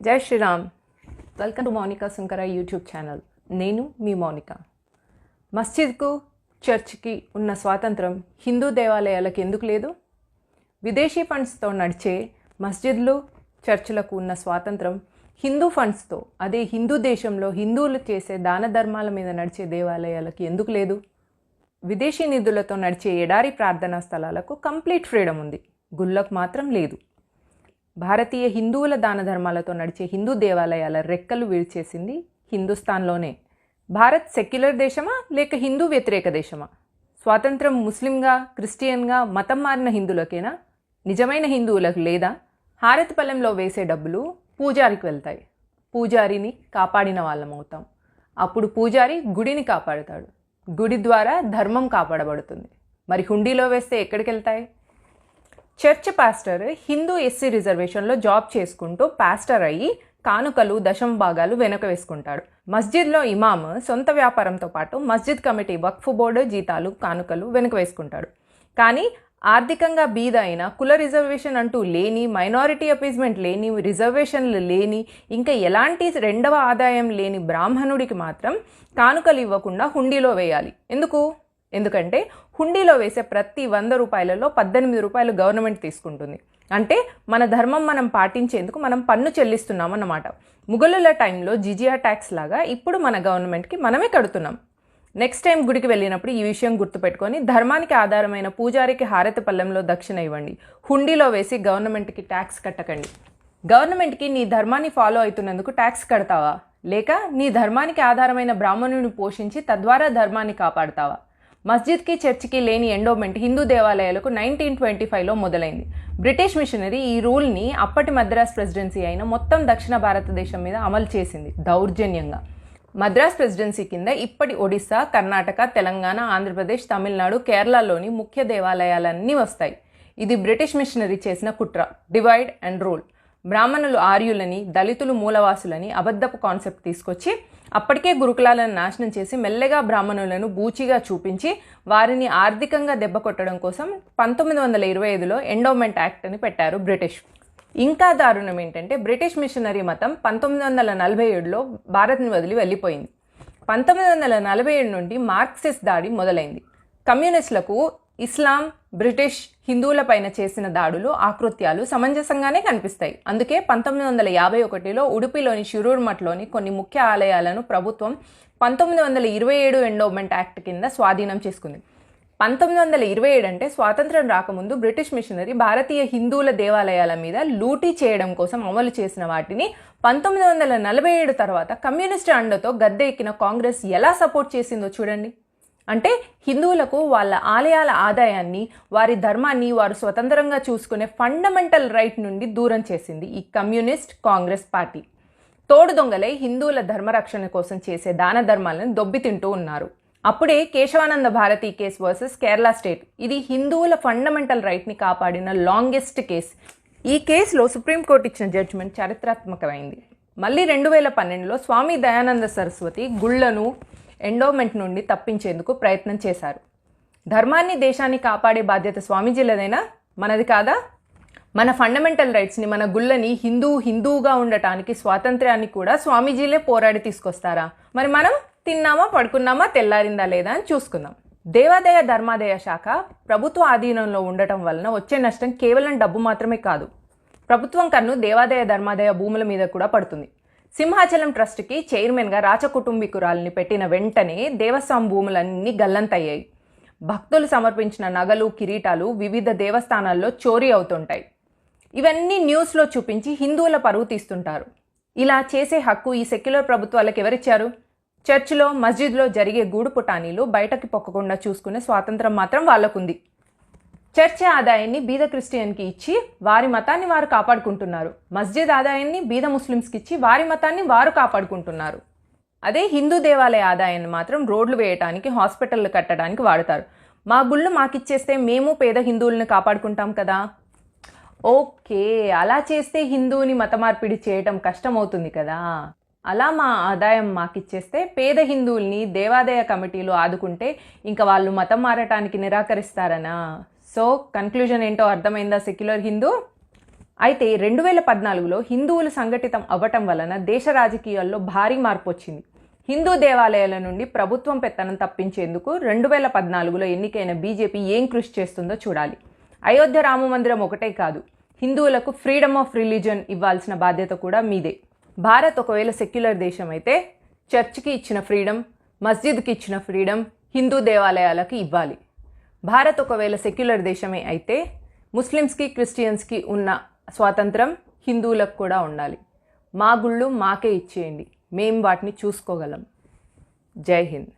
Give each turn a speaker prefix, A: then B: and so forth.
A: జై Sriram. Welcome to Mounika Sunkara YouTube channel. నేను మీ మౌనిక. మస్జిద్కు చర్చ్కి ఉన్న స్వాతంత్రం హిందూ దేవాలయాలకు ఎందుకు లేదు? విదేశీ ఫండ్స్తో నడిచే మస్జిద్లు చర్చిలకు ఉన్న స్వాతంత్రం హిందూ ఫండ్స్తో, అదే హిందూ దేశంలో హిందువులు చేసే దాన ధర్మాల మీద నడిచే దేవాలయాలకు ఎందుకు లేదు? విదేశీ నిధులతో నడిచే ఎడారి ప్రార్థనా స్థలాలకు కంప్లీట్ ఫ్రీడమ్ ఉంది, గుళ్ళకు మాత్రం లేదు. భారతీయ హిందువుల దాన ధర్మాలతో నడిచే హిందూ దేవాలయాల రెక్కలు విడిచేసింది హిందుస్థాన్లోనే. భారత్ సెక్యులర్ దేశమా లేక హిందూ వ్యతిరేక దేశమా? స్వాతంత్రం ముస్లింగా, క్రిస్టియన్గా మతం మారిన హిందువులకేనా? నిజమైన హిందువులకు లేదా? హారతి పళ్ళెంలో వేసే డబ్బులు పూజారికి వెళ్తాయి, పూజారిని కాపాడిన వాళ్ళం అవుతాం. అప్పుడు పూజారి గుడిని కాపాడుతాడు, గుడి ద్వారా ధర్మం కాపాడబడుతుంది. మరి హుండీలో వేస్తే ఎక్కడికి వెళ్తాయి? చర్చ్ పాస్టర్ హిందూ ఎస్సీ రిజర్వేషన్లో జాబ్ చేసుకుంటూ పాస్టర్ అయ్యి కానుకలు, దశమ భాగాలు వెనక వేసుకుంటాడు. మస్జిద్లో ఇమామ్ సొంత వ్యాపారంతో పాటు మస్జిద్ కమిటీ, వక్ఫ్ బోర్డు జీతాలు, కానుకలు వెనక వేసుకుంటాడు. కానీ ఆర్థికంగా బీద అయిన, కుల రిజర్వేషన్ అంటూ లేని, మైనారిటీ అపీజ్మెంట్ లేని, రిజర్వేషన్లు లేని, ఇంకా ఎలాంటి రెండవ ఆదాయం లేని బ్రాహ్మణుడికి మాత్రం కానుకలు ఇవ్వకుండా హుండీలో వేయాలి. ఎందుకంటే హుండీలో వేసే ప్రతి 100 రూపాయలలో 18 రూపాయలు గవర్నమెంట్ తీసుకుంటుంది. అంటే మన ధర్మం మనం పాటించేందుకు మనం పన్ను చెల్లిస్తున్నాం అన్నమాట. ముఘలుల టైంలో జిజియా ట్యాక్స్ లాగా ఇప్పుడు మన గవర్నమెంట్కి మనమే కడుతున్నాం. నెక్స్ట్ టైం గుడికి వెళ్ళినప్పుడు ఈ విషయం గుర్తుపెట్టుకొని ధర్మానికి ఆధారమైన పూజారికి హారతి పళ్ళెంలో దక్షిణ ఇవ్వండి, హుండీలో వేసి గవర్నమెంట్కి ట్యాక్స్ కట్టకండి. గవర్నమెంట్కి నీ ధర్మాన్ని ఫాలో అవుతున్నందుకు ట్యాక్స్ కడతావా, లేక నీ ధర్మానికి ఆధారమైన బ్రాహ్మణుని పోషించి తద్వారా ధర్మాన్ని కాపాడుతావా? మస్జిద్కి, చర్చికి లేని ఎండోమెంట్ హిందూ దేవాలయాలకు 1925లో మొదలైంది. బ్రిటిష్ మిషనరీ ఈ రూల్ని అప్పటి మద్రాస్ ప్రెసిడెన్సీ అయిన మొత్తం దక్షిణ భారతదేశం మీద అమలు చేసింది దౌర్జన్యంగా. మద్రాస్ ప్రెసిడెన్సీ కింద ఇప్పటి ఒడిస్సా, కర్ణాటక, తెలంగాణ, ఆంధ్రప్రదేశ్, తమిళనాడు, కేరళలోని ముఖ్య దేవాలయాలన్నీ వస్తాయి. ఇది బ్రిటిష్ మిషనరీ చేసిన కుట్ర, డివైడ్ అండ్ రూల్. బ్రాహ్మణులు ఆర్యులని, దళితులు మూలవాసులని అబద్ధపు కాన్సెప్ట్ తీసుకొచ్చి అప్పటికే గురుకులాలను నాశనం చేసి మెల్లగా బ్రాహ్మణులను బూచిగా చూపించి వారిని ఆర్థికంగా దెబ్బ కొట్టడం కోసం 1925లో ఎండోమెంట్ యాక్ట్ అని పెట్టారు బ్రిటిష్. ఇంకా దారుణం ఏంటంటే బ్రిటిష్ మిషనరీ మతం 1947లో భారత్ని వదిలి వెళ్ళిపోయింది. 1947 నుండి మార్క్సిస్ట్ దాడి మొదలైంది. కమ్యూనిస్టులకు ఇస్లాం, బ్రిటిష్, హిందువులపైన చేసిన దాడులు, ఆకృత్యాలు సమంజసంగానే కనిపిస్తాయి. అందుకే 1951లో ఉడుపిలోని షిరూర్ మఠ్లోని కొన్ని ముఖ్య ఆలయాలను ప్రభుత్వం 1927 ఎండోమెంట్ యాక్ట్ కింద స్వాధీనం చేసుకుంది. 1927 అంటే స్వాతంత్రం రాకముందు బ్రిటిష్ మిషనరీ భారతీయ హిందువుల దేవాలయాల మీద లూటీ చేయడం కోసం అమలు చేసిన వాటిని 1947 తర్వాత కమ్యూనిస్టు అండతో గద్దె ఎక్కిన కాంగ్రెస్ ఎలా సపోర్ట్ చేసిందో చూడండి. అంటే హిందువులకు వాళ్ళ ఆలయాల ఆదాయాన్ని, వారి ధర్మాన్ని వారు స్వతంత్రంగా చూసుకునే ఫండమెంటల్ రైట్ నుండి దూరం చేసింది ఈ కమ్యూనిస్ట్ కాంగ్రెస్ పార్టీ. తోడు దొంగలై హిందువుల ధర్మరక్షణ కోసం చేసే దాన ధర్మాలను దొబ్బితింటూ ఉన్నారు. అప్పుడే Kesavananda Bharati case versus Kerala state, ఇది హిందువుల ఫండమెంటల్ రైట్ని కాపాడిన లాంగెస్ట్ కేసు. ఈ కేసులో సుప్రీంకోర్టు ఇచ్చిన జడ్జిమెంట్ చారిత్రాత్మకమైంది. మళ్ళీ 2012లో స్వామి దయానంద సరస్వతి గుళ్లను ఎండోమెంట్ నుండి తప్పించేందుకు ప్రయత్నం చేశారు. ధర్మాన్ని, దేశాన్ని కాపాడే బాధ్యత స్వామీజీలదైనా, మనది కాదా? మన ఫండమెంటల్ రైట్స్ని, మన గుళ్ళని, హిందువుగా ఉండటానికి స్వాతంత్ర్యాన్ని కూడా స్వామీజీలే పోరాడి తీసుకొస్తారా? మరి మనం తిన్నామా, పడుకున్నామా, తెల్లారిందా లేదా అని చూసుకుందాం. దేవాదాయ ధర్మాదాయ శాఖ ప్రభుత్వ ఆధీనంలో ఉండటం వలన వచ్చే నష్టం కేవలం డబ్బు మాత్రమే కాదు. ప్రభుత్వం కన్ను దేవాదాయ ధర్మాదాయ భూముల మీద కూడా పడుతుంది. సింహాచలం ట్రస్ట్కి చైర్మన్గా రాచకుటుంబీకురాలిని పెట్టిన వెంటనే దేవస్థానం భూములన్నీ గల్లంతయ్యాయి. భక్తులు సమర్పించిన నగలు, కిరీటాలు వివిధ దేవస్థానాల్లో చోరీ అవుతుంటాయి. ఇవన్నీ న్యూస్లో చూపించి హిందువుల పరువు తీస్తుంటారు. ఇలా చేసే హక్కు ఈ సెక్యులర్ ప్రభుత్వాలకు ఎవరిచ్చారు? చర్చిలో, మస్జిద్లో జరిగే గూడు పుటానీలు బయటకి పొక్కకుండా చూసుకునే స్వాతంత్రం మాత్రం వాళ్ళకుంది. చర్చ్ ఆదాయాన్ని బీద క్రిస్టియన్కి ఇచ్చి వారి మతాన్ని వారు కాపాడుకుంటున్నారు. మస్జిద్ ఆదాయాన్ని బీద ముస్లిమ్స్కి ఇచ్చి వారి మతాన్ని వారు కాపాడుకుంటున్నారు. అదే హిందూ దేవాలయ ఆదాయాన్ని మాత్రం రోడ్లు వేయటానికి, హాస్పిటళ్ళు కట్టడానికి వాడతారు. మా గుళ్ళు మాకిచ్చేస్తే మేము పేద హిందువులను కాపాడుకుంటాం కదా. ఓకే, అలా చేస్తే హిందువుని మత మార్పిడి చేయటం కష్టమవుతుంది కదా. అలా మా ఆదాయం మాకిచ్చేస్తే పేద హిందువుల్ని దేవాదాయ కమిటీలు ఆదుకుంటే ఇంకా వాళ్ళు మతం మారటానికి నిరాకరిస్తారనా? సో కన్క్లూజన్ ఏంటో అర్థమైందా సెక్యులర్ హిందూ? అయితే 2014లో హిందువులు సంఘటితం అవ్వటం వలన దేశ రాజకీయాల్లో భారీ మార్పు వచ్చింది. హిందూ దేవాలయాల నుండి ప్రభుత్వం పెత్తనం తప్పించేందుకు 2014లో ఎన్నికైన బీజేపీ ఏం కృషి చేస్తుందో చూడాలి. అయోధ్య రామ మందిరం ఒకటే కాదు, హిందువులకు ఫ్రీడమ్ ఆఫ్ రిలీజన్ ఇవ్వాల్సిన బాధ్యత కూడా మీదే. భారత్ ఒకవేళ సెక్యులర్ దేశం అయితే చర్చ్కి ఇచ్చిన ఫ్రీడమ్, మస్జిద్కి ఇచ్చిన ఫ్రీడమ్ హిందూ దేవాలయాలకి ఇవ్వాలి. భారత్ ఒకవేళ సెక్యులర్ దేశమే అయితే ముస్లిమ్స్కి, క్రిస్టియన్స్కి ఉన్న స్వాతంత్రం హిందువులకు కూడా ఉండాలి. మా గుళ్ళు మాకే ఇచ్చేయండి, మేం వాటిని చూసుకోగలం. జై హింద్.